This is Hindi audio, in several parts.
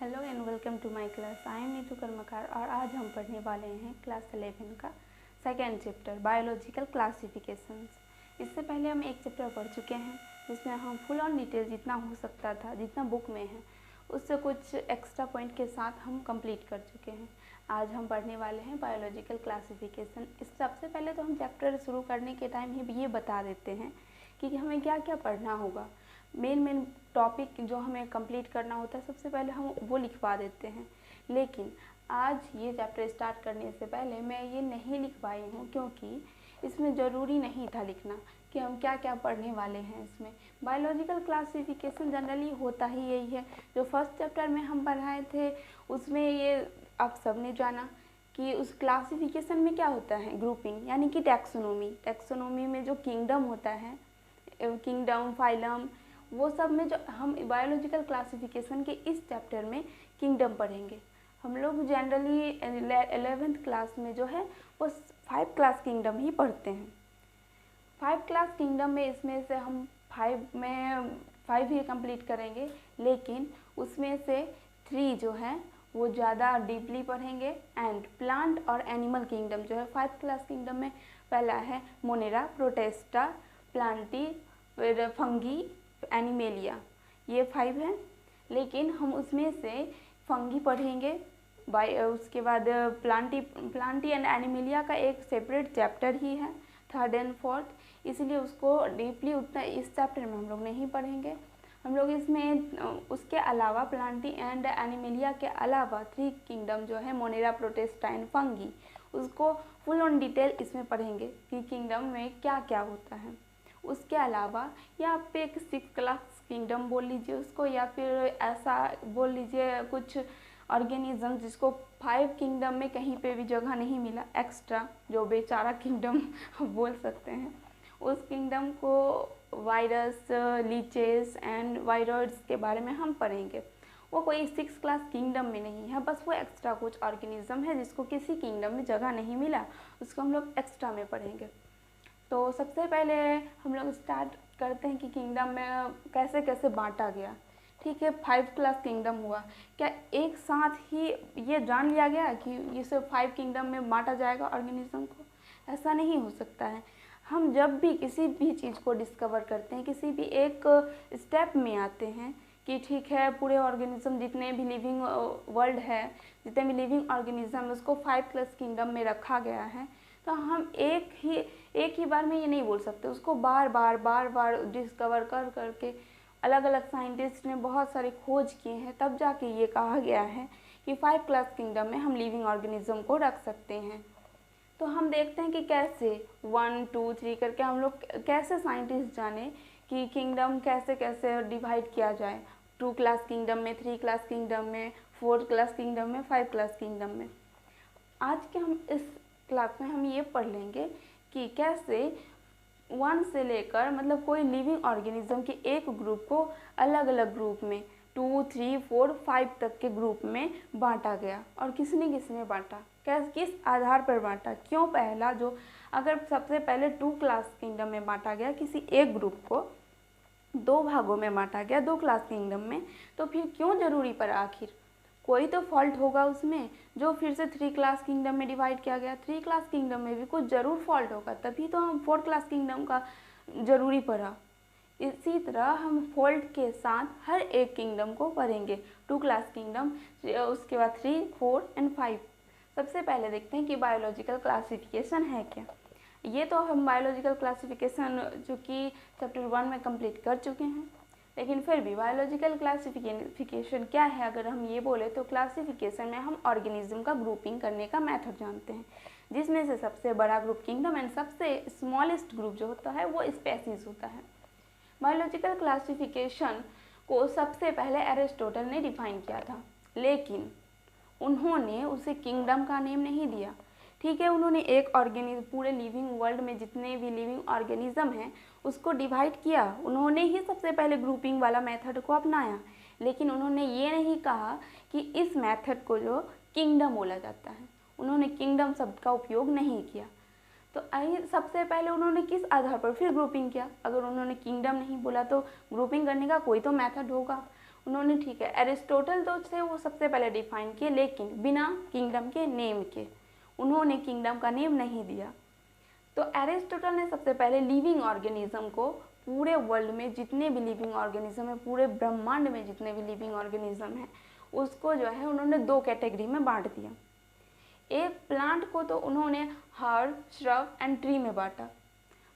Hello and welcome to my class. I am Neetu Karmakar और आज हम पढ़ने वाले हैं क्लास 11 का सेकेंड चैप्टर बायोलॉजिकल क्लासिफिकेशंस। इससे पहले हम एक चैप्टर पढ़ चुके हैं जिसमें हम फुल ऑन डिटेल जितना हो सकता था, जितना बुक में है, उससे कुछ एक्स्ट्रा पॉइंट के साथ हम कंप्लीट कर चुके हैं। आज हम पढ़ने वाले हैं बायोलॉजिकल क्लासिफिकेशन। इस सबसे पहले तो हम चैप्टर शुरू करने के टाइम ही ये बता देते हैं कि हमें क्या क्या पढ़ना होगा। मेन टॉपिक जो हमें कंप्लीट करना होता है सबसे पहले हम वो लिखवा देते हैं, लेकिन आज ये चैप्टर स्टार्ट करने से पहले मैं ये नहीं लिखवाई हूँ क्योंकि इसमें ज़रूरी नहीं था लिखना कि हम क्या क्या पढ़ने वाले हैं। इसमें बायोलॉजिकल क्लासिफिकेशन जनरली होता ही यही है। जो फर्स्ट चैप्टर में हम पढ़ाए थे उसमें ये आप सबने जाना कि उस क्लासिफिकेशन में क्या होता है, ग्रुपिंग यानी कि टैक्सोनॉमी में जो किंगडम होता है, किंगडम, फाइलम, वो सब में जो हम बायोलॉजिकल क्लासिफिकेशन के इस चैप्टर में किंगडम पढ़ेंगे। हम लोग जनरली 11th क्लास में जो है वो 5 क्लास किंगडम ही पढ़ते हैं। 5 क्लास किंगडम में इसमें से हम 5 ही कंप्लीट करेंगे, लेकिन उसमें से 3 जो है वो ज़्यादा डीपली पढ़ेंगे। एंड प्लांट और एनिमल किंगडम जो है 5 क्लास किंगडम में पहला है मोनेरा, प्रोटेस्टा, प्लांटी, फिर फंगी, एनिमेलिया, ये 5 हैं। लेकिन हम उसमें से फंगी पढ़ेंगे, उसके बाद प्लांटी एंड एनिमेलिया का एक सेपरेट चैप्टर ही है, 3rd and 4th, इसलिए उसको डीपली उतना इस चैप्टर में हम लोग नहीं पढ़ेंगे। हम लोग इसमें उसके अलावा प्लांटी एंड एनिमेलिया के अलावा 3 किंगडम जो है मोनेरा, प्रोटेस्टा एंड फंगी, उसको फुल ऑन डिटेल इसमें पढ़ेंगे कि किंगडम में क्या क्या होता है। उसके अलावा या आप एक 6 क्लास किंगडम बोल लीजिए उसको, या फिर ऐसा बोल लीजिए कुछ ऑर्गेनिज्म जिसको 5 किंगडम में कहीं पे भी जगह नहीं मिला, एक्स्ट्रा जो बेचारा किंगडम बोल सकते हैं, उस किंगडम को वायरस, लीचेस एंड वायरॉइड्स के बारे में हम पढ़ेंगे। वो कोई 6 क्लास किंगडम में नहीं है, बस वो एक्स्ट्रा कुछ ऑर्गेनिज्म है जिसको किसी किंगडम में जगह नहीं मिला, उसको हम लोग एक्स्ट्रा में पढ़ेंगे। तो सबसे पहले हम लोग स्टार्ट करते हैं कि किंगडम में कैसे कैसे बांटा गया। ठीक है, 5 क्लास किंगडम हुआ, क्या एक साथ ही ये जान लिया गया कि इसे 5 किंगडम में बांटा जाएगा ऑर्गेनिज्म को? ऐसा नहीं हो सकता है। हम जब भी किसी भी चीज़ को डिस्कवर करते हैं, किसी भी एक स्टेप में आते हैं कि ठीक है पूरे ऑर्गेनिज्म जितने भी लिविंग वर्ल्ड है, जितने भी लिविंग ऑर्गेनिज्म है उसको 5 क्लास किंगडम में रखा गया है, तो हम एक ही बार में ये नहीं बोल सकते, उसको बार बार डिस्कवर कर करके अलग अलग साइंटिस्ट ने बहुत सारे खोज किए हैं, तब जाके ये कहा गया है कि 5 क्लास किंगडम में हम लिविंग ऑर्गेनिज्म को रख सकते हैं। तो हम देखते हैं कि कैसे 1 2 3 करके हम लोग कैसे साइंटिस्ट जाने कि किंगडम कैसे कैसे डिवाइड किया जाए, 2 क्लास किंगडम में, 3 क्लास किंगडम में, 4 क्लास किंगडम में, 5 क्लास किंगडम में। आज के हम इस क्लास में हम ये पढ़ लेंगे कि कैसे 1 से लेकर मतलब कोई लिविंग ऑर्गेनिज्म के एक ग्रुप को अलग अलग ग्रुप में 2 3 4 5 तक के ग्रुप में बांटा गया, और किसने किसने बांटा, किस आधार पर बांटा, क्यों पहला जो अगर सबसे पहले 2 क्लास किंगडम में बांटा गया, किसी एक ग्रुप को 2 भागों में बांटा गया 2 क्लास किंगडम में, तो फिर क्यों ज़रूरी पड़ा? आखिर कोई तो फॉल्ट होगा उसमें जो फिर से 3 क्लास किंगडम में डिवाइड किया गया। 3 क्लास किंगडम में भी कुछ ज़रूर फॉल्ट होगा, तभी तो हम 4 क्लास किंगडम का ज़रूरी पड़ा। इसी तरह हम फॉल्ट के साथ हर एक किंगडम को पढ़ेंगे, 2 क्लास किंगडम, उसके बाद 3 4 एंड 5। सबसे पहले देखते हैं कि बायोलॉजिकल क्लासिफिकेशन है क्या। ये तो हम बायोलॉजिकल क्लासिफिकेशन जो कि चैप्टर 1 में कंप्लीट कर चुके हैं, लेकिन फिर भी बायोलॉजिकल क्लासिफिकेशन क्या है अगर हम ये बोले तो क्लासिफिकेशन में हम ऑर्गेनिज्म का ग्रुपिंग करने का मेथड जानते हैं, जिसमें से सबसे बड़ा ग्रुप किंगडम एंड सबसे स्मॉलेस्ट ग्रुप जो होता है वो स्पेसीज होता है। बायोलॉजिकल क्लासिफिकेशन को सबसे पहले एरिस्टोटल ने डिफाइन किया था, लेकिन उन्होंने उसे किंगडम का नेम नहीं दिया। ठीक है, उन्होंने एक ऑर्गेनिज्म, पूरे लिविंग वर्ल्ड में जितने भी लिविंग ऑर्गेनिज्म हैं उसको डिवाइड किया, उन्होंने ही सबसे पहले ग्रुपिंग वाला मेथड को अपनाया, लेकिन उन्होंने ये नहीं कहा कि इस मेथड को जो किंगडम बोला जाता है, उन्होंने किंगडम शब्द का उपयोग नहीं किया। तो आइए सबसे पहले उन्होंने किस आधार पर फिर ग्रुपिंग किया? अगर उन्होंने किंगडम नहीं बोला तो ग्रुपिंग करने का कोई तो मेथड होगा, उन्होंने ठीक है एरिस्टोटल तो थे वो सबसे पहले डिफाइन किए, लेकिन बिना किंगडम के नेम के, उन्होंने किंगडम का नेम नहीं दिया। तो एरिस्टोटल ने सबसे पहले लिविंग ऑर्गेनिज्म को, पूरे वर्ल्ड में जितने भी लिविंग ऑर्गेनिज्म है, पूरे ब्रह्मांड में जितने भी लिविंग ऑर्गेनिज्म है, उसको जो है उन्होंने दो कैटेगरी में बांट दिया। एक प्लांट को तो उन्होंने हर्ब, श्रब एंड ट्री में बांटा,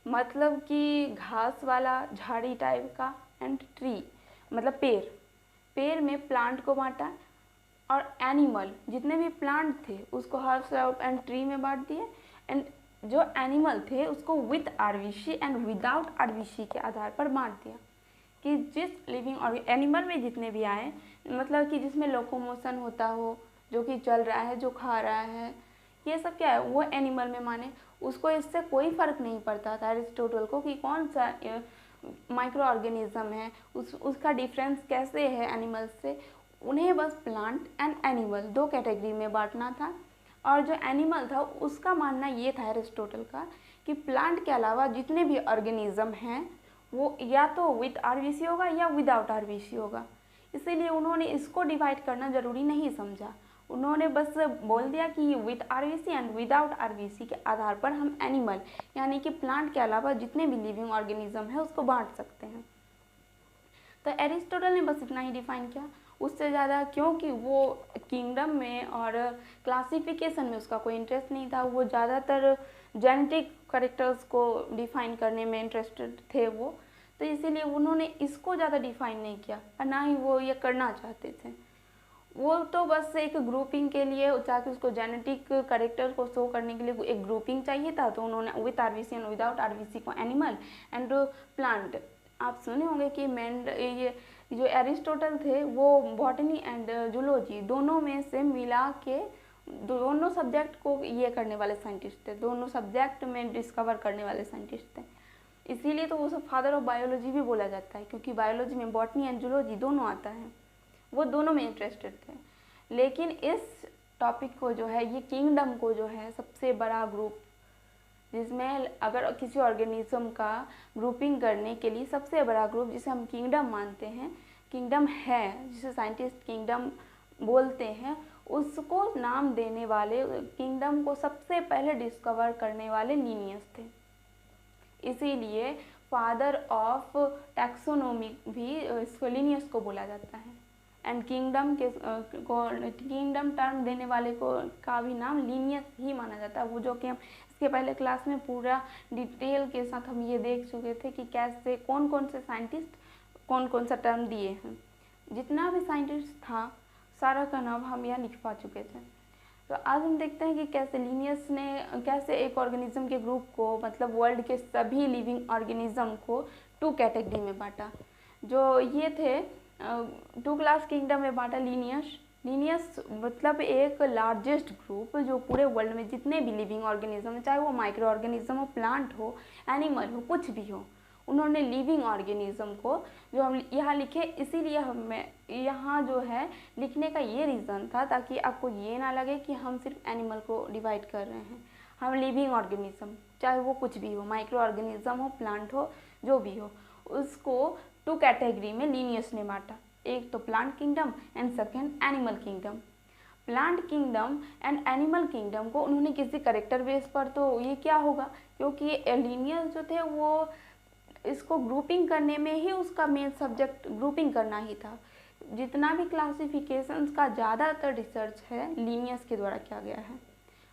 मतलब कि घास वाला झाड़ी टाइप का, एंड ट्री मतलब पेड़ में प्लांट को बांटा, और एनिमल जितने भी प्लांट थे उसको हर्ब, श्रब एंड ट्री में बांट दिए, एंड जो एनिमल थे उसको with RBC and without RBC के आधार पर बांट दिया, कि जिस लिविंग एनिमल में जितने भी आए, मतलब कि जिसमें लोकोमोशन होता हो, जो कि चल रहा है, जो खा रहा है, ये सब क्या है वो एनिमल में माने। उसको इससे कोई फ़र्क नहीं पड़ता था एरिस्टोटल को कि कौन सा माइक्रो ऑर्गेनिज्म है, उसका डिफरेंस कैसे है एनिमल से। उन्हें बस प्लांट एंड एनिमल दो कैटेगरी में बांटना था। और जो एनिमल था उसका मानना ये था एरिस्टोटल का कि प्लांट के अलावा जितने भी ऑर्गेनिज्म हैं वो या तो विद आरबीसी होगा या विदाउट आरबीसी होगा। इसीलिए उन्होंने इसको डिवाइड करना ज़रूरी नहीं समझा। उन्होंने बस बोल दिया कि with RBC and without RBC के आधार पर हम एनिमल यानी कि प्लांट के अलावा जितने भी लिविंग ऑर्गेनिज्म है उसको बांट सकते हैं। तो एरिस्टोटल ने बस इतना ही डिफाइन किया, उससे ज़्यादा, क्योंकि वो किंगडम में और क्लासिफिकेशन में उसका कोई इंटरेस्ट नहीं था। वो ज़्यादातर जेनेटिक कैरेक्टर्स को डिफाइन करने में इंटरेस्टेड थे वो, तो इसीलिए उन्होंने इसको ज़्यादा डिफाइन नहीं किया और ना ही वो ये करना चाहते थे। वो तो बस एक ग्रुपिंग के लिए, ताकि उसको जेनेटिक कैरेक्टर को शो करने के लिए एक ग्रुपिंग चाहिए था, तो उन्होंने with RBC and without RBC को एनिमल एंड प्लांट। आप सुने होंगे कि ये जो एरिस्टोटल थे वो बॉटनी एंड जूलॉजी दोनों में से मिला के दोनों सब्जेक्ट को ये करने वाले साइंटिस्ट थे, दोनों सब्जेक्ट में डिस्कवर करने वाले साइंटिस्ट थे। इसीलिए तो वो सब फादर ऑफ बायोलॉजी भी बोला जाता है, क्योंकि बायोलॉजी में बॉटनी एंड जूलॉजी दोनों आता है, वो दोनों में इंटरेस्टेड थे। लेकिन इस टॉपिक को जो है, ये किंगडम को जो है सबसे बड़ा ग्रुप, जिसमें अगर किसी ऑर्गेनिज्म का ग्रुपिंग करने के लिए सबसे बड़ा ग्रुप जिसे हम किंगडम मानते हैं, किंगडम है, जिसे साइंटिस्ट किंगडम बोलते हैं, उसको नाम देने वाले, किंगडम को सबसे पहले डिस्कवर करने वाले लिनियस थे। इसीलिए फादर ऑफ टैक्सोनॉमी भी इसको लिनियस को बोला जाता है। एंड किंगडम किंगडम टर्म देने वाले को का भी नाम लिनियस ही माना जाता है। वो जो कि हम इसके पहले क्लास में पूरा डिटेल के साथ हम ये देख चुके थे कि कैसे कौन कौन से साइंटिस्ट कौन कौन सा टर्म दिए हैं। जितना भी साइंटिस्ट था सारा का नाम हम यहाँ लिखवा चुके थे। तो आज हम देखते हैं कि कैसे लिनियस ने कैसे एक ऑर्गेनिज्म के ग्रुप को, मतलब वर्ल्ड के सभी लिविंग ऑर्गेनिज्म को टू कैटेगरी में बांटा। जो ये थे टू क्लास किंगडम में बांटा लिनियस मतलब एक लार्जेस्ट ग्रुप जो पूरे वर्ल्ड में जितने भी लिविंग ऑर्गेनिज्म है, चाहे वो माइक्रो ऑर्गेनिज्म हो, प्लांट हो, एनिमल हो, कुछ भी हो, उन्होंने लिविंग ऑर्गेनिज्म को जो हम यहाँ लिखे, इसीलिए हमें यहाँ जो है लिखने का ये रीज़न था ताकि आपको ये ना लगे कि हम सिर्फ एनिमल को डिवाइड कर रहे हैं। हम लिविंग ऑर्गेनिज्म चाहे वो कुछ भी हो, माइक्रो ऑर्गेनिज्म हो, प्लांट हो, जो भी हो, उसको टू कैटेगरी में लिनियस ने बांटा। एक तो plant kingdom and second animal kingdom. Plant kingdom and animal kingdom को उन्होंने किसी करेक्टर बेस पर, तो ये क्या होगा, क्योंकि लिनियस जो थे वो इसको ग्रुपिंग करने में ही उसका मेन सब्जेक्ट ग्रुपिंग करना ही था। जितना भी क्लासिफिकेशंस का ज़्यादातर रिसर्च है लिनियस के द्वारा किया गया है,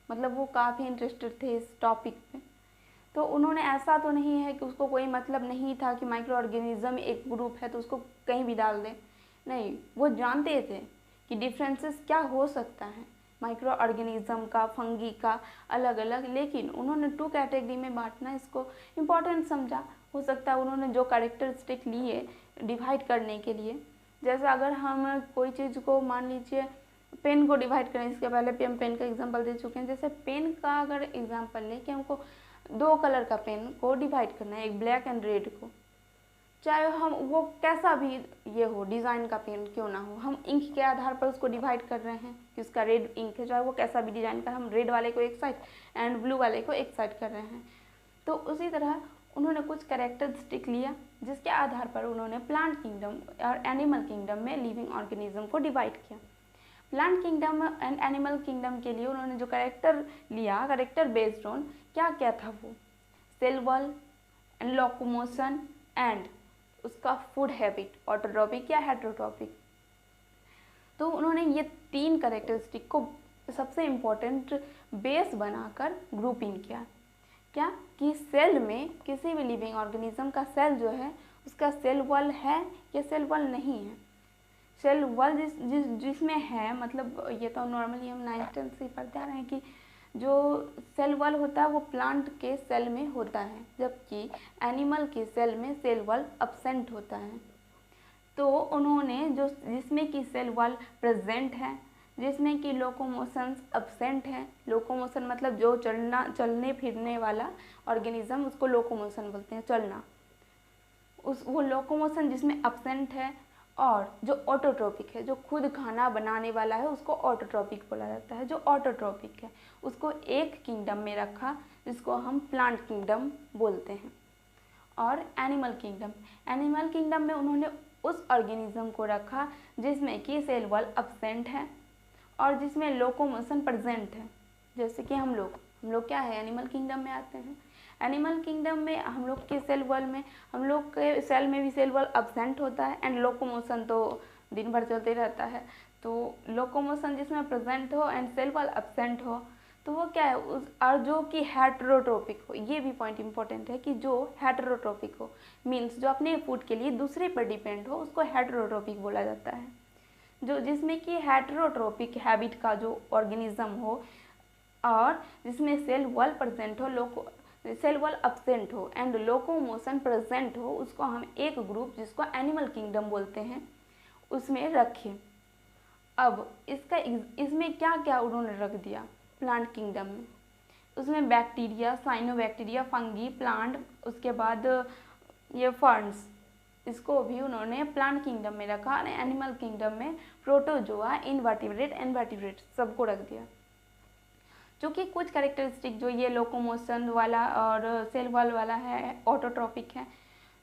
मतलब वो काफ़ी इंटरेस्टेड थे इस टॉपिक पे। तो उन्होंने ऐसा तो नहीं है कि उसको कोई मतलब नहीं था कि माइक्रो ऑर्गेनिज्म एक ग्रुप है तो उसको कहीं भी डाल दें, नहीं, वो जानते थे कि डिफरेंसेस क्या हो सकता है माइक्रो ऑर्गेनिज्म का, फंगी का अलग अलग, लेकिन उन्होंने टू कैटेगरी में बांटना इसको इम्पॉर्टेंट समझा। हो सकता है उन्होंने जो कैरेक्टरिस्टिक लिए डिवाइड करने के लिए, जैसे अगर हम कोई चीज़ को मान लीजिए पेन को डिवाइड करें, इसके पहले भी हम पेन का एग्जांपल दे चुके हैं। जैसे पेन का अगर एग्जांपल लें कि हमको दो कलर का पेन को डिवाइड करना है, एक ब्लैक एंड रेड को, चाहे हम वो कैसा भी ये हो, डिज़ाइन का पेन क्यों ना हो, हम इंक के आधार पर उसको डिवाइड कर रहे हैं कि उसका रेड इंक है, चाहे वो कैसा भी डिज़ाइन का, हम रेड वाले को एक साइड एंड ब्लू वाले को एक साइड कर रहे हैं। तो उसी तरह उन्होंने कुछ कैरेक्टरिस्टिक लिया जिसके आधार पर उन्होंने प्लांट किंगडम और एनिमल किंगडम में लिविंग ऑर्गेनिज्म को डिवाइड किया। Plant kingdom and animal kingdom के लिए उन्होंने जो कैरेक्टर लिया, कैरेक्टर बेस्ड ऑन क्या क्या था वो, cell wall and locomotion and उसका फूड हैबिट, ऑटोट्रॉपिक या हेटेरोट्रॉपिक। तो उन्होंने ये 3 कैरेक्टरिस्टिक को सबसे इम्पोर्टेंट बेस बनाकर ग्रुपिंग किया। क्या कि सेल में किसी भी लिविंग ऑर्गेनिज्म का सेल जो है उसका सेल वॉल है या सेल वॉल नहीं है। सेल वॉल जिसमें है, मतलब ये तो नॉर्मली हम 9th-10th से पढ़ते आ रहे हैं कि जो सेल वॉल होता है वो प्लांट के सेल में होता है, जबकि एनिमल के सेल में सेल वॉल अब्सेंट होता है। तो उन्होंने जो जिसमें कि सेल वॉल प्रेजेंट है, जिसमें कि लोकोमोशंस अब्सेंट है, लोकोमोशन मतलब जो चलने फिरने वाला ऑर्गेनिज्म उसको लोकोमोशन बोलते हैं, चलना, वो लोकोमोशन जिसमें अब्सेंट है, और जो ऑटोट्रॉपिक है, जो खुद खाना बनाने वाला है, उसको ऑटोट्रॉपिक बोला जाता है। जो ऑटोट्रॉपिक है उसको एक किंगडम में रखा जिसको हम प्लांट किंगडम बोलते हैं। और एनिमल किंगडम में उन्होंने उस ऑर्गेनिज्म को रखा जिसमें कि सेल वॉल अब्सेंट है और जिसमें लोकोमोशन प्रेजेंट है। जैसे कि हम लोग क्या है, एनिमल किंगडम में आते हैं। एनिमल किंगडम में हम लोग के सेल वॉल में, हम लोग के सेल में भी सेल वॉल अब्सेंट होता है एंड लोकोमोशन तो दिन भर चलते रहता है। तो लोकोमोशन जिसमें प्रेजेंट हो एंड सेल वॉल अब्सेंट हो तो वो क्या है और जो कि हेटेरोट्रॉपिक हो, ये भी पॉइंट इंपॉर्टेंट है कि जो हेटेरोट्रॉपिक हो मीन्स जो अपने फूड के लिए दूसरे पर डिपेंड हो उसको हेटेरोट्रॉपिक बोला जाता है। जो जिसमें कि हेटेरोट्रॉपिक हैबिट का जो ऑर्गेनिज्म हो और जिसमें सेल वॉल प्रेजेंट हो, सेल वॉल अब्सेंट हो एंड लोकोमोशन प्रेजेंट हो, उसको हम एक ग्रुप जिसको एनिमल किंगडम बोलते हैं उसमें रखें। अब इसमें क्या क्या उन्होंने रख दिया प्लांट किंगडम में, उसमें बैक्टीरिया, साइनोबैक्टीरिया, फंगी, प्लांट, उसके बाद ये फर्न्स, इसको भी उन्होंने प्लांट किंगडम में रखा और एनिमल किंगडम में प्रोटोजोआ, इनवर्टिब्रेट सबको रख दिया। क्योंकि कुछ कैरेक्टरिस्टिक जो ये लोकोमोशन वाला और सेल वॉल वाला है, ऑटोट्रॉपिक है,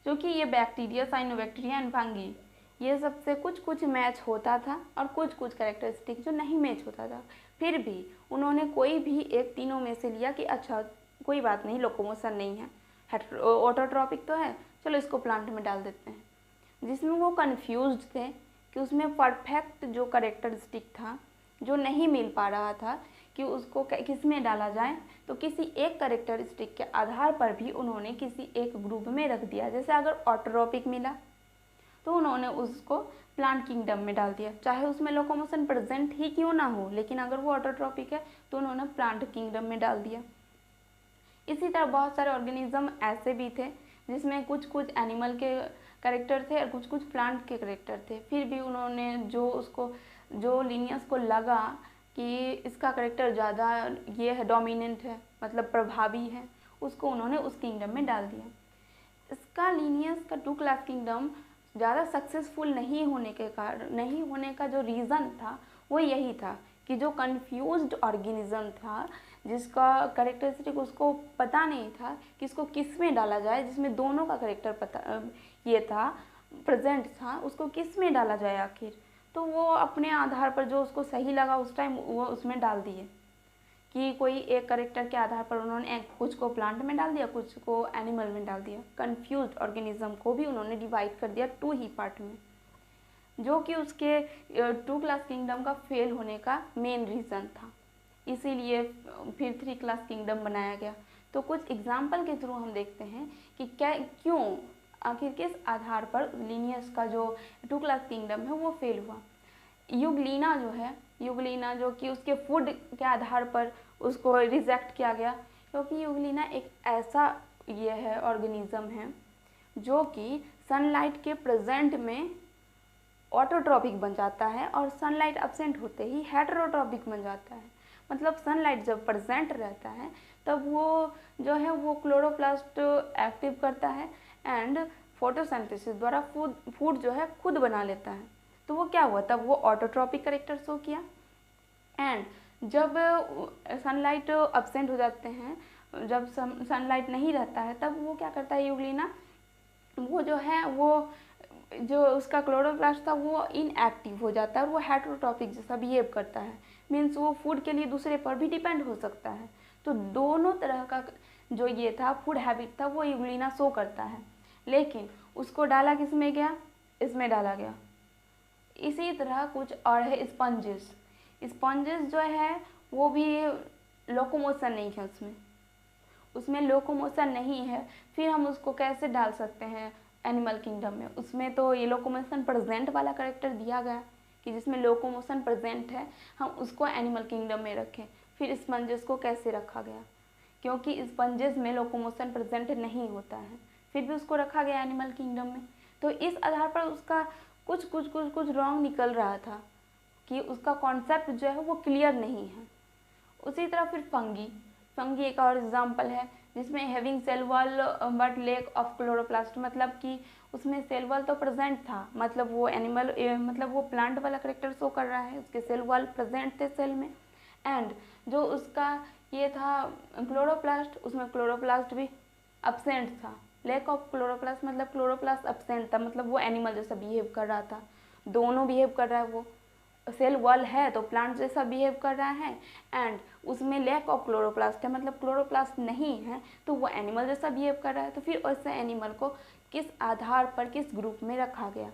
क्योंकि ये बैक्टीरिया, साइनोबैक्टीरिया एंड फंगी ये सबसे कुछ मैच होता था और कुछ कैरेक्टरिस्टिक जो नहीं मैच होता था। फिर भी उन्होंने कोई भी एक तीनों में से लिया कि अच्छा कोई बात नहीं, लोकोमोशन नहीं है, ऑटोट्रॉपिक तो है, चलो इसको प्लांट में डाल देते हैं। जिसमें वो कन्फ्यूज्ड थे कि उसमें परफेक्ट जो कैरेक्टरिस्टिक था जो नहीं मिल पा रहा था कि उसको किस में डाला जाए, तो किसी एक कैरेक्टरिस्टिक के आधार पर भी उन्होंने किसी एक ग्रुप में रख दिया। जैसे अगर ऑटोट्रॉपिक मिला तो उन्होंने उसको प्लांट किंगडम में डाल दिया, चाहे उसमें लोकोमोशन प्रेजेंट ही क्यों ना हो, लेकिन अगर वो ऑटोट्रॉपिक है तो उन्होंने प्लांट किंगडम में डाल दिया। इसी तरह बहुत सारे ऑर्गेनिज्म ऐसे भी थे जिसमें कुछ एनिमल के कैरेक्टर थे और कुछ प्लांट के कैरेक्टर थे। फिर भी उन्होंने जो लिनियस को लगा कि इसका कैरेक्टर ज़्यादा ये है, डोमिनेंट है, मतलब प्रभावी है, उसको उन्होंने उस किंगडम में डाल दिया। इसका लिनियस का 2 क्लास किंगडम ज़्यादा सक्सेसफुल नहीं होने का जो रीज़न था वो यही था कि जो कंफ्यूज्ड ऑर्गेनिज्म था, जिसका कैरेक्टरिस्टिक उसको पता नहीं था कि इसको किस में डाला जाए, जिसमें दोनों का कैरेक्टर ये था, प्रेजेंट था, उसको किस में डाला जाए आखिर, तो वो अपने आधार पर जो उसको सही लगा उस टाइम वो उसमें डाल दिए कि कोई एक कैरेक्टर के आधार पर उन्होंने कुछ को प्लांट में डाल दिया, कुछ को एनिमल में डाल दिया। कंफ्यूज्ड ऑर्गेनिज्म को भी उन्होंने डिवाइड कर दिया 2 ही पार्ट में, जो कि उसके 2 क्लास किंगडम का फेल होने का मेन रीज़न था। इसीलिए फिर 3 क्लास किंगडम बनाया गया। तो कुछ एग्जाम्पल के थ्रू हम देखते हैं कि क्यों आखिर किस आधार पर लिनियस का जो 2 क्लास किंगडम है वो फेल हुआ। यूग्लिना जो कि उसके फूड के आधार पर उसको रिजेक्ट किया गया, क्योंकि यूग्लिना एक ऐसा ये है ऑर्गेनिज्म है जो कि सनलाइट के प्रेजेंट में ऑटोट्रॉपिक बन जाता है और सनलाइट एब्सेंट होते ही हेटेरोट्रॉपिक बन जाता है। मतलब सनलाइट जब प्रेजेंट रहता है तब वो जो है वो क्लोरोप्लास्ट एक्टिव करता है एंड फोटोसिंथेसिस द्वारा फूड जो है खुद बना लेता है। तो वो क्या हुआ, तब वो ऑटोट्रॉपिक कैरेक्टर शो किया। एंड जब सनलाइट एब्सेंट हो जाते हैं जब सनलाइट नहीं रहता है तब वो क्या करता है यूग्लिना, वो जो है वो जो उसका क्लोरोप्लास्ट था वो इनएक्टिव हो जाता है और वो हेटेरोट्रॉपिक जैसा बिहेव करता है। मीन्स वो फूड के लिए दूसरे पर भी डिपेंड हो सकता है। तो दोनों तरह का जो ये था फूड हैबिट था वो यूग्लिना शो करता है, लेकिन उसको डाला किस में गया, इसमें डाला गया। इसी तरह कुछ और है स्पंजेस। स्पंजेस जो है वो भी लोकोमोशन नहीं है, उसमें लोकोमोशन नहीं है, फिर हम उसको कैसे डाल सकते हैं एनिमल किंगडम में। उसमें तो ये लोकोमोशन प्रेजेंट वाला करेक्टर दिया गया कि जिसमें लोकोमोशन प्रेजेंट है हम उसको एनिमल किंगडम में रखें। फिर स्पंजेस को कैसे रखा गया, क्योंकि स्पंजेस में लोकोमोशन प्रेजेंट नहीं होता है, फिर भी उसको रखा गया एनिमल किंगडम में। तो इस आधार पर उसका कुछ रॉन्ग निकल रहा था कि उसका कॉन्सेप्ट जो है वो क्लियर नहीं है। उसी तरह फिर फंगी एक और एग्जाम्पल है जिसमें having cell wall but lack of chloroplast, मतलब कि उसमें सेल वॉल तो प्रेजेंट था, मतलब वो एनिमल मतलब वो प्लांट वाला करेक्टर शो कर रहा है, उसके सेल वॉल प्रेजेंट थे सेल में, एंड जो उसका ये था क्लोरोप्लास्ट, उसमें क्लोरोप्लास्ट भी अब्सेंट था। लैक ऑफ क्लोरोप्लास्ट मतलब क्लोरोप्लास्ट अब्सेंट था, मतलब वो एनिमल जैसा बिहेव कर रहा था। दोनों बिहेव कर रहा है, वो सेल वॉल है तो प्लांट जैसा बिहेव कर रहा है, एंड उसमें लैक ऑफ क्लोरोप्लास्ट है मतलब क्लोरोप्लास्ट नहीं है तो वो एनिमल जैसा बिहेव कर रहा है। तो फिर ऐसे एनिमल को किस आधार पर किस ग्रुप में रखा गया,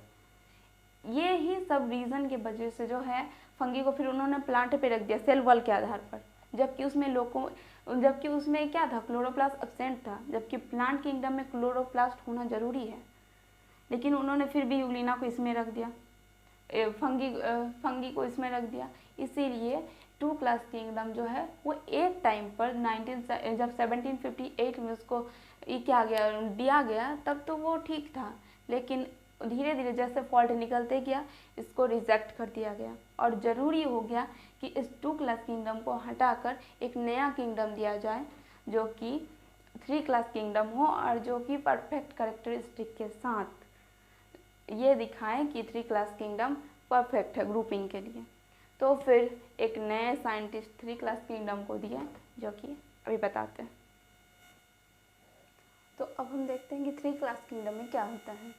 ये ही सब रीज़न के वजह से जो है फंगी को फिर उन्होंने प्लांट पे रख दिया सेल वॉल के आधार पर, जबकि उसमें क्या था, क्लोरोप्लास्ट एब्सेंट था, जबकि प्लांट किंगडम में क्लोरोप्लास्ट होना ज़रूरी है। लेकिन उन्होंने फिर भी यूग्लिना को इसमें रख दिया, फंगी को इसमें रख दिया। इसीलिए टू क्लास किंगडम जो है वो एक टाइम पर जब 1758 में उसको दिया गया तब तो वो ठीक था, लेकिन धीरे धीरे जैसे फॉल्ट निकलते गया इसको रिजेक्ट कर दिया गया और ज़रूरी हो गया कि इस टू क्लास किंगडम को हटाकर एक नया किंगडम दिया जाए जो कि 3 क्लास किंगडम हो और जो कि परफेक्ट कैरेक्टरिस्टिक के साथ ये दिखाएं कि 3 क्लास किंगडम परफेक्ट है ग्रुपिंग के लिए। तो फिर एक नए साइंटिस्ट 3 क्लास किंगडम को दिए जो कि अभी बताते हैं। तो अब हम देखते हैं कि 3 क्लास किंगडम में क्या होता है।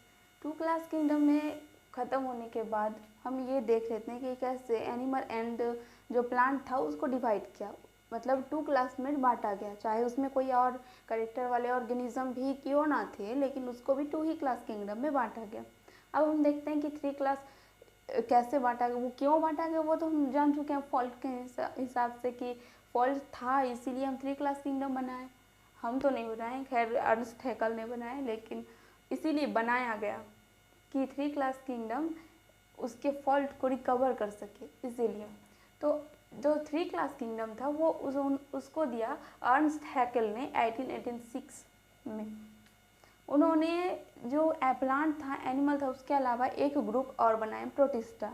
2 क्लास किंगडम में ख़त्म होने के बाद हम ये देख लेते हैं कि कैसे एनिमल एंड जो प्लांट था उसको डिवाइड किया, मतलब 2 क्लास में बांटा गया, चाहे उसमें कोई और करेक्टर वाले ऑर्गेनिज्म भी क्यों ना थे, लेकिन उसको भी 2 ही क्लास किंगडम में बांटा गया। अब हम देखते हैं कि 3 क्लास कैसे बांटा गया, वो क्यों बांटा गया वो तो हम जान चुके हैं फॉल्ट के हिसाब से कि फॉल्ट था इसीलिए हम 3 क्लास किंगडम बनाए। हम तो नहीं बनाए, खैर अर्नस्ट हैकल ने बनाए, लेकिन इसीलिए बनाया गया कि 3 क्लास किंगडम उसके फॉल्ट को रिकवर कर सके, इसीलिए। तो जो 3 क्लास किंगडम था वो उसको दिया अर्नस्ट हैकल ने 1886 में। उन्होंने जो प्लांट था एनिमल था उसके अलावा एक ग्रुप और बनाया प्रोटिस्टा।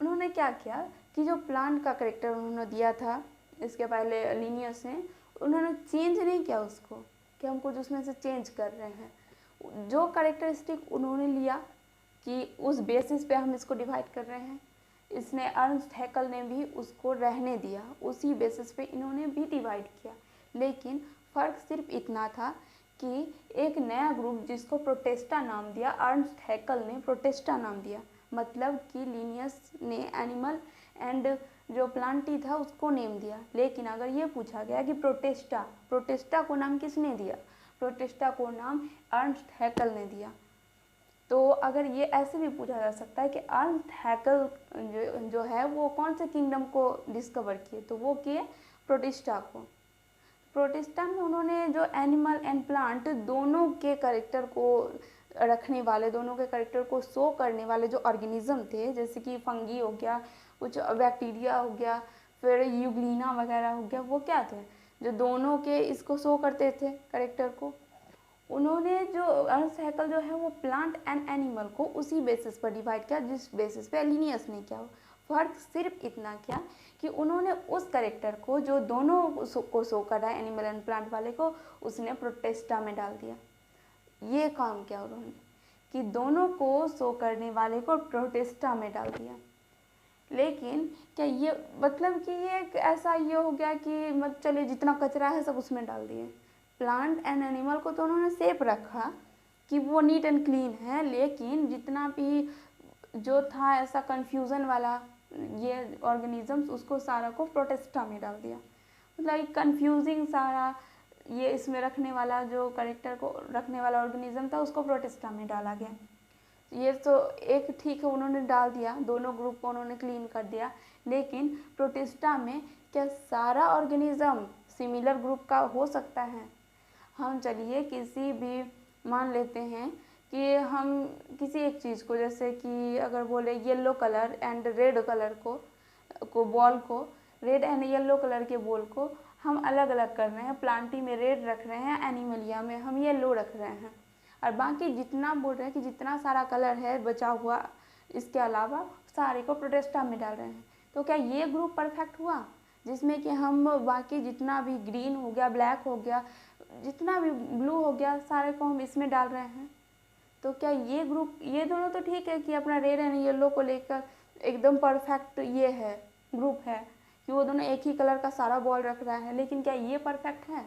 उन्होंने क्या किया कि जो प्लांट का करेक्टर उन्होंने दिया था इसके पहले लिनियस ने, उन्होंने चेंज नहीं किया उसको कि हम कुछ उसमें से चेंज कर रहे हैं। जो करेक्टरिस्टिक उन्होंने लिया कि उस बेसिस पे हम इसको डिवाइड कर रहे हैं, इसने अर्नस्ट हैकल ने भी उसको रहने दिया, उसी बेसिस पे इन्होंने भी डिवाइड किया। लेकिन फ़र्क सिर्फ इतना था कि एक नया ग्रुप जिसको प्रोटेस्टा नाम दिया, अर्नस्ट हैकल ने प्रोटेस्टा नाम दिया, मतलब कि लिनियस ने एनिमल एंड जो प्लांटी था उसको नेम दिया। लेकिन अगर ये पूछा गया कि प्रोटेस्टा को नाम किसने दिया, प्रोटेस्टा को नाम अर्नस्ट हैकल ने दिया। तो अगर ये ऐसे भी पूछा जा सकता है कि अर्नस्ट हैकल जो है वो कौन से किंगडम को डिस्कवर किए, तो वो किए प्रोटिस्टा को। प्रोटिस्टा में उन्होंने जो एनिमल एंड प्लांट दोनों के करेक्टर को रखने वाले, दोनों के करेक्टर को शो करने वाले जो ऑर्गेनिज्म थे, जैसे कि फंगी हो गया, कुछ बैक्टीरिया हो गया, फिर यूग्लिना वगैरह हो गया, वो क्या थे जो दोनों के इसको शो करते थे करेक्टर को। उन्होंने जो अर्नस्ट हैकल जो है वो प्लांट एंड एनिमल को उसी बेसिस पर डिवाइड किया जिस बेसिस पे लिनियस ने किया। फ़र्क सिर्फ इतना किया कि उन्होंने उस करेक्टर को जो दोनों को शो कर रहा है एनिमल एंड प्लांट वाले को, उसने प्रोटेस्टा में डाल दिया। ये काम किया उन्होंने कि दोनों को शो करने वाले को प्रोटेस्टा में डाल दिया। लेकिन क्या ये मतलब कि ये एक ऐसा ये हो गया कि मत चलिए जितना कचरा है सब उसमें डाल दिए। प्लांट एंड एनिमल को तो उन्होंने सेफ रखा कि वो नीट एंड क्लीन है, लेकिन जितना भी जो था ऐसा कन्फ्यूज़न वाला ये ऑर्गेनिजम्स उसको सारा को प्रोटेस्टा में डाल दिया। मतलब कन्फ्यूजिंग सारा ये इसमें रखने वाला जो करेक्टर को रखने वाला ऑर्गेनिज्म था उसको प्रोटेस्टा में डाला गया। ये तो एक ठीक है उन्होंने डाल दिया, दोनों ग्रुप को उन्होंने क्लीन कर दिया, लेकिन प्रोटेस्टा में क्या सारा ऑर्गेनिज्म सिमिलर ग्रुप का हो सकता है? हम चलिए किसी भी मान लेते हैं कि हम किसी एक चीज़ को जैसे कि अगर बोले yellow colour and red colour को बॉल को रेड एंड येलो कलर के बॉल को हम अलग अलग कर रहे हैं, प्लांटी में रेड रख रहे हैं, एनिमलिया में हम येलो रख रहे हैं, और बाकी जितना बोल रहे हैं कि जितना सारा कलर है बचा हुआ इसके अलावा सारे को प्रोटेस्टा में डाल रहे हैं, तो क्या ये ग्रुप परफेक्ट हुआ जिसमें कि हम बाकी जितना भी ग्रीन हो गया, ब्लैक हो गया, जितना भी ब्लू हो गया सारे को हम इसमें डाल रहे हैं? तो क्या ये ग्रुप ये दोनों तो ठीक है कि अपना रेड एंड येलो को लेकर एकदम परफेक्ट ये है ग्रुप है कि वो दोनों एक ही कलर का सारा बॉल रख रहा है, लेकिन क्या ये परफेक्ट है?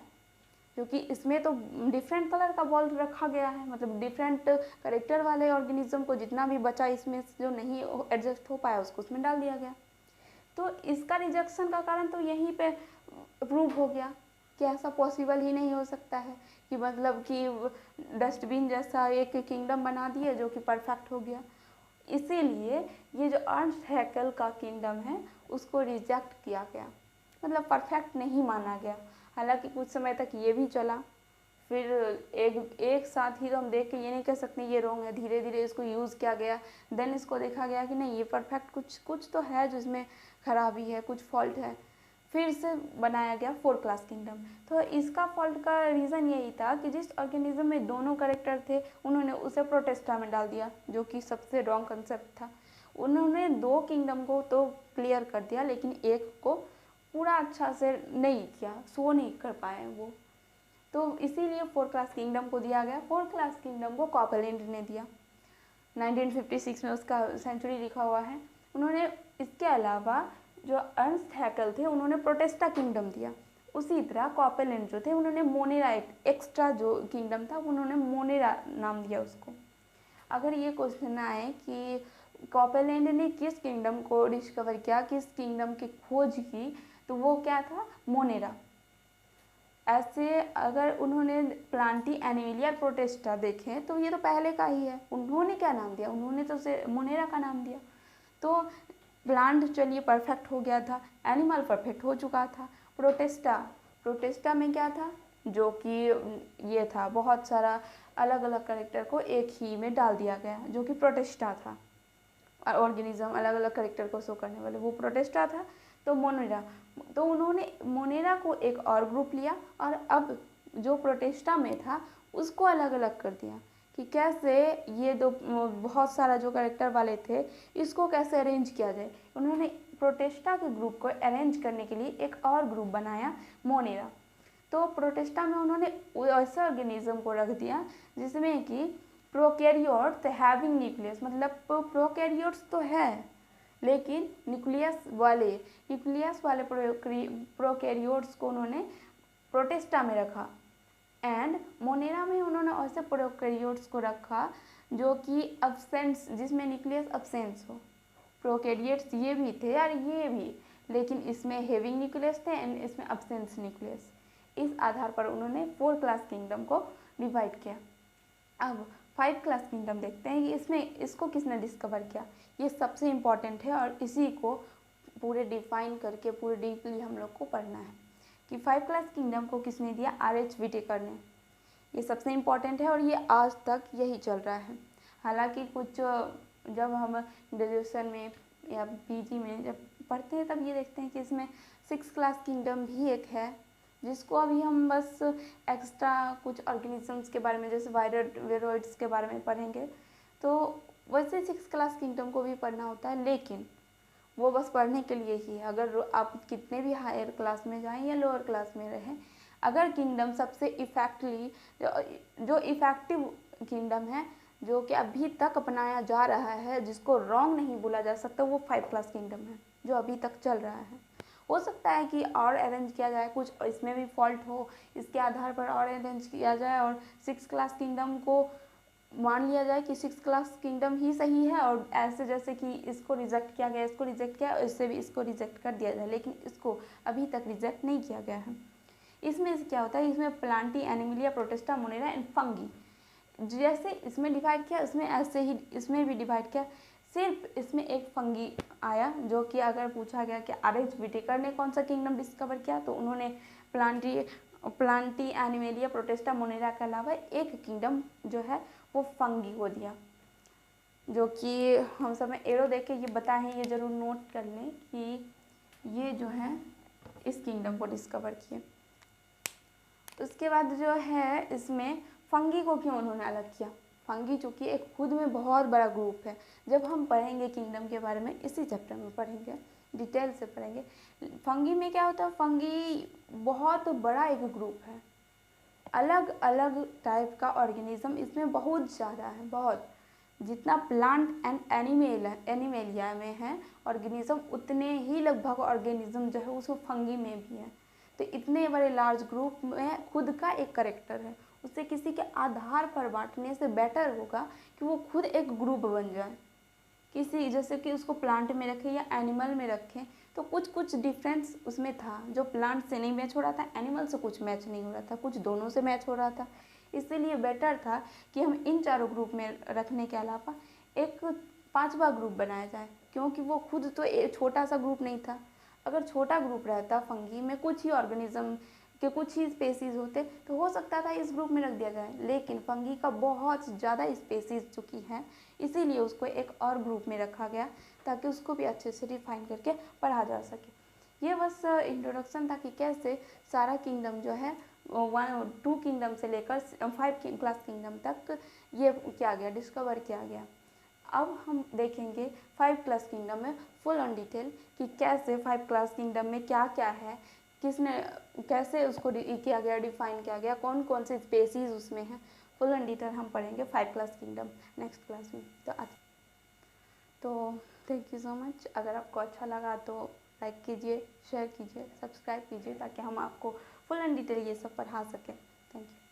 क्योंकि इसमें तो डिफरेंट कलर का बॉल रखा गया है, मतलब डिफरेंट करेक्टर वाले ऑर्गेनिज्म को जितना भी बचा इसमें जो नहीं एडजस्ट हो पाया उसको उसमें डाल दिया गया। तो इसका रिजेक्शन का कारण तो यहीं पे प्रूव हो गया कि ऐसा पॉसिबल ही नहीं हो सकता है कि मतलब कि डस्टबिन जैसा एक किंगडम बना दिए जो कि परफेक्ट हो गया। इसीलिए ये जो अर्न्स्ट हैकेल का किंगडम है उसको रिजेक्ट किया गया, मतलब परफेक्ट नहीं माना गया। हालांकि कुछ समय तक ये भी चला, फिर एक साथ ही तो हम देख के ये नहीं कह सकते ये रॉन्ग है, धीरे धीरे इसको यूज़ किया गया, देन इसको देखा गया कि नहीं ये परफेक्ट कुछ तो है जिसमें खराबी है, कुछ फॉल्ट है, फिर से बनाया गया 4 क्लास किंगडम। तो इसका फॉल्ट का रीज़न यही था कि जिस ऑर्गेनिज्म में दोनों करेक्टर थे उन्होंने उसे प्रोटेस्टा में डाल दिया, जो कि सबसे रॉन्ग कंसेप्ट था। उन्होंने 2 किंगडम को तो क्लियर कर दिया लेकिन एक को पूरा अच्छा से नहीं किया, शो नहीं कर पाए वो, तो इसीलिए 4 क्लास किंगडम को दिया गया। 4 क्लास किंगडम को कॉपलैंड ने दिया, 1956 में उसका सेंचुरी लिखा हुआ है उन्होंने। इसके अलावा जो अर्न्स्ट हैकेल थे उन्होंने प्रोटेस्टा किंगडम दिया, उसी तरह कॉपलैंड जो थे उन्होंने मोनेरा एक्स्ट्रा जो किंगडम था उन्होंने मोनेरा नाम दिया उसको। अगर ये क्वेश्चन आए कि कॉपलैंड ने किस किंगडम को डिस्कवर किया, किस किंगडम की खोज की, तो वो क्या था? मोनेरा। ऐसे अगर उन्होंने प्लांटी एनिमिलिया प्रोटेस्टा देखें तो ये तो पहले का ही है, उन्होंने क्या नाम दिया? उन्होंने तो उसे मोनेरा का नाम दिया। तो प्लांट चलिए परफेक्ट हो गया था, एनिमल परफेक्ट हो चुका था, प्रोटेस्टा में क्या था? जो कि ये था बहुत सारा अलग अलग करेक्टर को एक ही में डाल दिया गया जो कि प्रोटेस्टा था, ऑर्गेनिज्म अलग अलग करेक्टर को शो करने वाले वो प्रोटेस्टा था। तो मोनेरा, तो उन्होंने मोनेरा को एक और ग्रुप लिया और अब जो प्रोटेस्टा में था उसको अलग अलग कर दिया कि कैसे ये दो बहुत सारा जो करेक्टर वाले थे इसको कैसे अरेंज किया जाए। उन्होंने प्रोटेस्टा के ग्रुप को अरेंज करने के लिए एक और ग्रुप बनाया मोनेरा। तो प्रोटेस्टा में उन्होंने ऐसे ऑर्गेनिज्म को रख दिया जिसमें कि प्रोकैरियोट्स हैविंग न्यूक्लियस, मतलब प्रोकैरियोट्स तो है लेकिन न्यूक्लियस वाले प्रोकैरियोट्स को उन्होंने प्रोटेस्टा में रखा। एंड मोनेरा में उन्होंने ऐसे प्रोकैरियोट्स को रखा जो कि अब्सेंस, जिसमें न्यूक्लियस अब्सेंस हो। प्रोकैरियोट्स ये भी थे और ये भी, लेकिन इसमें हैविंग न्यूक्लियस थे एंड इसमें अब्सेंस न्यूक्लियस। इस आधार पर उन्होंने 4 क्लास किंगडम को डिवाइड किया। अब 5 क्लास किंगडम देखते हैं कि इसमें इसको किसने डिस्कवर किया। ये सबसे इम्पॉर्टेंट है और इसी को पूरे डिफाइन करके पूरे डीपली हम लोग को पढ़ना है कि 5 क्लास किंगडम को किसने दिया? R.H. व्हिटेकर ने। ये सबसे इम्पॉर्टेंट है और ये आज तक यही चल रहा है। हालांकि कुछ जब हम ग्रेजुएशन में या पीजी में जब पढ़ते हैं तब ये देखते हैं कि इसमें 6 क्लास किंगडम भी एक है जिसको अभी हम बस एक्स्ट्रा कुछ ऑर्गेनिजम्स के बारे में जैसे वायरोइड्स के बारे में पढ़ेंगे। तो वैसे 6 क्लास किंगडम को भी पढ़ना होता है लेकिन वो बस पढ़ने के लिए ही है। अगर आप कितने भी हायर क्लास में जाएं या लोअर क्लास में रहें, अगर किंगडम सबसे जो इफ़ेक्टिव किंगडम है जो कि अभी तक अपनाया जा रहा है, जिसको रॉन्ग नहीं बोला जा सकता, वो 5 क्लास किंगडम है जो अभी तक चल रहा है। हो सकता है कि और अरेंज किया जाए, कुछ इसमें भी फॉल्ट हो, इसके आधार पर और अरेंज किया जाए और 6 क्लास किंगडम को मान लिया जाए कि 6 क्लास किंगडम ही सही है, और ऐसे जैसे कि इसको रिजेक्ट किया गया, इसको रिजेक्ट किया, इससे भी इसको रिजेक्ट कर दिया जाए, लेकिन इसको अभी तक रिजेक्ट नहीं किया गया है। इसमें से क्या होता है, इसमें Plantae, Animalia, protista, Monera and fungi, जैसे इसमें डिवाइड किया इसमें ऐसे ही इसमें भी डिवाइड किया। सिर्फ इसमें एक फंगी आया, जो कि अगर पूछा गया कि आर.एच. व्हिटेकर ने कौन सा किंगडम डिस्कवर किया, तो उन्होंने प्लांटी, एनिमेलिया, प्रोटिस्टा, मोनेरा के अलावा एक किंगडम जो है वो फंगी को दिया, जो कि हम सब में एरो देख के ये बताए हैं, ये ज़रूर नोट कर लें कि ये जो है इस किंगडम को डिस्कवर किए। उसके बाद जो है इसमें फंगी को क्यों उन्होंने अलग किया, फंगी चूँकि एक खुद में बहुत बड़ा ग्रुप है। जब हम पढ़ेंगे किंगडम के बारे में इसी चैप्टर में पढ़ेंगे, डिटेल से पढ़ेंगे। फंगी में क्या होता है, फंगी बहुत बड़ा एक ग्रुप है, अलग अलग टाइप का ऑर्गेनिज्म इसमें बहुत ज़्यादा है, बहुत। जितना प्लांट एंड एनिमेलिया में है ऑर्गेनिज्म, उतने ही लगभग ऑर्गेनिज्म जो है उसको फंगी में भी है। तो इतने बड़े लार्ज ग्रुप में खुद का एक करेक्टर है, उसे किसी के आधार पर बांटने से बेटर होगा कि वो खुद एक ग्रुप बन जाए। किसी जैसे कि उसको प्लांट में रखें या एनिमल में रखें, तो कुछ कुछ डिफरेंस उसमें था, जो प्लांट से नहीं मैच हो रहा था, एनिमल से कुछ मैच नहीं हो रहा था, कुछ दोनों से मैच हो रहा था। इसीलिए बेटर था कि हम इन चारों ग्रुप में रखने के अलावा एक 5वां ग्रुप बनाया जाए, क्योंकि वो खुद तो एक छोटा सा ग्रुप नहीं था। अगर छोटा ग्रुप रहता फंगी में, कुछ ही ऑर्गेनिज्म के कुछ ही स्पेसीज होते, तो हो सकता था इस ग्रुप में रख दिया जाए, लेकिन फंगी का बहुत ज़्यादा स्पेसीज चुकी हैं, इसीलिए उसको एक और ग्रुप में रखा गया, ताकि उसको भी अच्छे से डिफाइन करके पढ़ा जा सके। ये बस इंट्रोडक्शन था कि कैसे सारा किंगडम जो है 2 किंगडम से लेकर 5 क्लास किंगडम तक ये किया गया, डिस्कवर किया गया। अब हम देखेंगे 5 क्लास किंगडम में फुल ऑन डिटेल कि कैसे 5 क्लास किंगडम में क्या क्या है, किसने कैसे उसको किया गया, डिफाइन किया गया, कौन कौन से स्पेसीज उसमें हैं। फुल ऑन डिटेल हम पढ़ेंगे 5 क्लास किंगडम नेक्स्ट क्लास में। तो थैंक यू सो मच। अगर आपको अच्छा लगा तो लाइक कीजिए, शेयर कीजिए, सब्सक्राइब कीजिए, ताकि हम आपको फुल एंड डिटेल ये सब पढ़ा सकें। Thank you.